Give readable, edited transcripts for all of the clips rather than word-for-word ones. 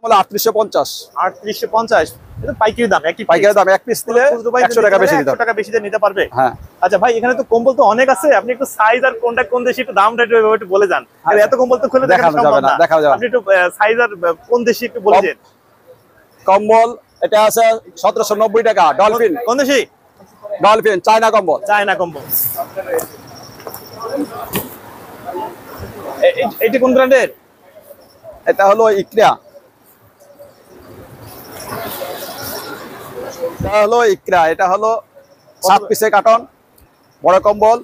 হলো 3850। 3850 এটা পাইকারি দাম, পাইকারি দাম, এক পিস নিলে 100 টাকা বেশি দিতে 100 টাকা বেশি দিয়ে নিতে পারবে। হ্যাঁ। আচ্ছা ভাই, এখানে তো কম্বল তো অনেক আছে, আপনি একটু সাইজ আর কোনটা কোন দেশি একটু দামটা একটু বলে যান। আর এত কম্বল তো খুলে দেখানো সম্ভব না, দেখানো যাবে। আপনি একটু সাইজ আর কোন দেশি একটু বলে দেন। কম্বল এটা আছে 1790 টাকা। ডলফিন। কোন দেশি? ডলফিন, চায়না কম্বল। চায়না কম্বল। এইটা কোন ব্র্যান্ডের? এটা হলো ইকরা। এটা হলো 7 পিসের কার্টন, বড় কম্বল।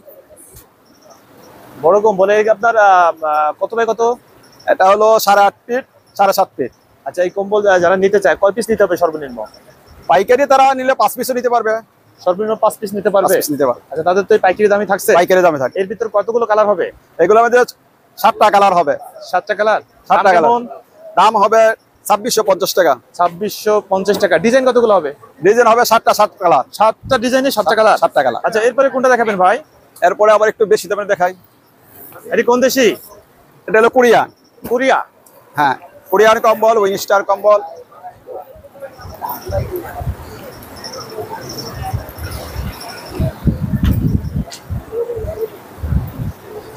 বড় কম্বল আপনার কত বাই কত? এটা হলো 8.5 ফিট 7.5 ফিট। আচ্ছা, এই কম্বল যারা নিতে চায় কয় পিস নিতে হবে সর্বনিম্ন? পাইকারি তারা নিলে 5 পিসও নিতে পারবে। সর্বনিম্ন 5 পিস নিতে পারবে। আচ্ছা, তাদের তো পাইকারি দামই থাকছে। পাইকারি দামে থাকে। এর ভিতর কতগুলো কালার হবে? এগুলোর মধ্যে 7টা কালার হবে। 7টা কালার। 7টা কালার। দাম হবে 2650 টাকা। 2650 টাকা। ডিজাইন কতগুলো হবে? ডিজাইন হবে 7টা, 7 কালার। 7টা ডিজাইনে 7টা কালার। 7টা কালার। আচ্ছা, এরপরে কোনটা দেখাবেন ভাই? এরপরে আবার একটু বেশি দামে দেখাই। এটি কোন দেশি? এটা হলো কোরিয়ান। কোরিয়া। হ্যাঁ, কোরিয়ান কম্বল, উইংস্টার কম্বল।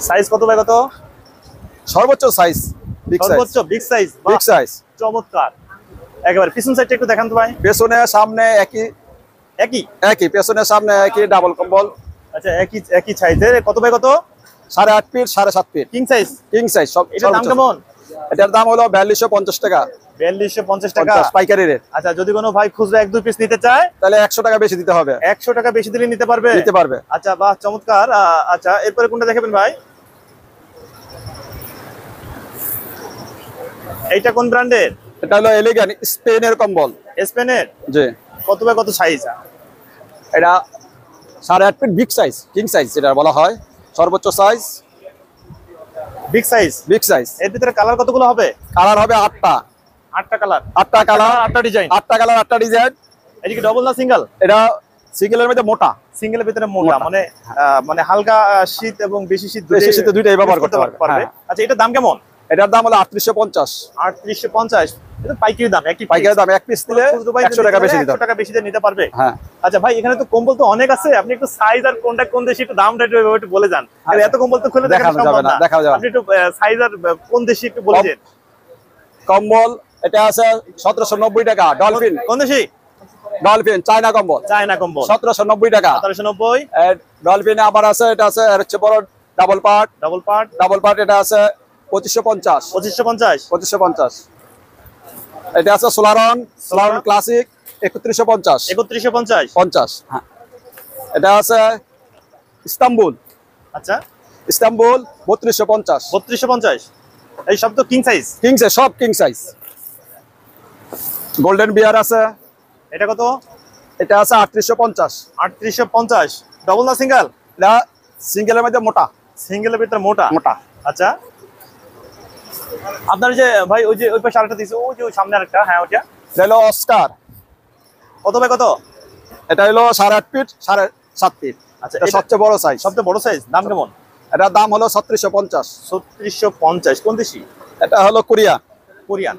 সাইজ কত বাই কত? সর্বোচ্চ সাইজ বিগ সাইজ। সর্বোচ্চ বিগ সাইজ। Big size. চমৎকার। একেবারে পিছন সাইডটা একটু দেখান তো ভাই। পেছনে সামনে একই পেছনে সামনে একই ডাবল কম্বল। আচ্ছা, একই সাইজের। কত বাই কত? 8.5 ফিট 7.5 ফিট। King size. কিং সাইজ সব। এটার দাম কেমন? এটার দাম হলো 4250 টাকা। 4250 টাকা পাইকারি রেট। আচ্ছা, যদি কোনো ভাই খুচরা 1-2 পিস নিতে চায় তাহলে 100 টাকা বেশি দিতে হবে। 100 টাকা বেশি দিলে নিতে পারবে। আচ্ছা, বাহ, চমৎকার। আচ্ছা, এরপরে কোনটা দেখাবেন ভাই? এইটা কোন ব্র্যান্ডের? এটা হলো এলিগান স্পেনের কম্বল। স্পেনের? জি। কত বাই কত সাইজ? এটা 8.5 feet big size, king size এটা বলা হয়। সর্বোচ্চ size big size. Big size. এর ভিতরে কালার কতগুলো হবে? কালার হবে 8টা। 8টা কালার। 8টা কালার, 8টা ডিজাইন। 8টা কালার, 8টা ডিজাইন। এটা কি ডাবল না সিঙ্গেল? এটা সিঙ্গেলের মধ্যে মোটা। সিঙ্গেলের ভিতরে মোটা, মানে হালকা শীত এবং বেশি শীত দুইটাই ব্যবহার করতে পারবে। আচ্ছা, এটার দাম কেমন? এটার দাম হলো 3850। 3850। এটা পাইকারি দাম, পাইকারি দাম, এক পিস নিলে 100 টাকা বেশি দিতে 100 টাকা বেশি দিয়ে নিতে পারবে। হ্যাঁ। আচ্ছা ভাই, এখানে তো কম্বল তো অনেক আছে, আপনি একটু সাইজ আর কোনটা কোন দেশি একটু দামটা একটু বলে যান। আর এত কম্বল তো খুলে দেখানো সম্ভব না, আপনি একটু সাইজ আর কোন দেশি একটু বলে দেন। কম্বল এটা আছে 1790 টাকা। ডলফিন। কোন দেশি? ডলফিন, চায়না কম্বল। চায়না কম্বল 1790 টাকা। 1790। ডলফিনে আবার আছে, এটা আছে এর হচ্ছে বড় ডাবল পার্ট। ডাবল পার্ট এটা আছে 2550। 2550। এটা আছে সোলারন ক্লাসিক 3150। 3150। হ্যাঁ। এটা আছে ইস্তাম্বুল। আচ্ছা, ইস্তাম্বুল 3250। 3250। এই সব তো কিং সাইজ। কিং সাইজ, সব কিং সাইজ। গোল্ডেন বিয়ার আছে। এটা কত? এটা আছে 3850। 3850। ডাবল না সিঙ্গেল? এটা সিঙ্গেলের মধ্যে মোটা। সিঙ্গেলের ভিতরে মোটা। আচ্ছা, আপনার যে ভাই ওই যে ওই পাশে আরেকটা দিয়েছে, ওই যে সামনে আরেকটা, হ্যাঁ ওটা হলো অস্কার। কত বাই কত? এটা হলো 8.5 ফিট 7.5 ফিট। আচ্ছা, এটা সবচেয়ে বড় সাইজ। সবচেয়ে বড় সাইজ। দাম কেমন? এটার দাম হলো 3650। 3650। কোন দেশি? এটা হলো কোরিয়ান।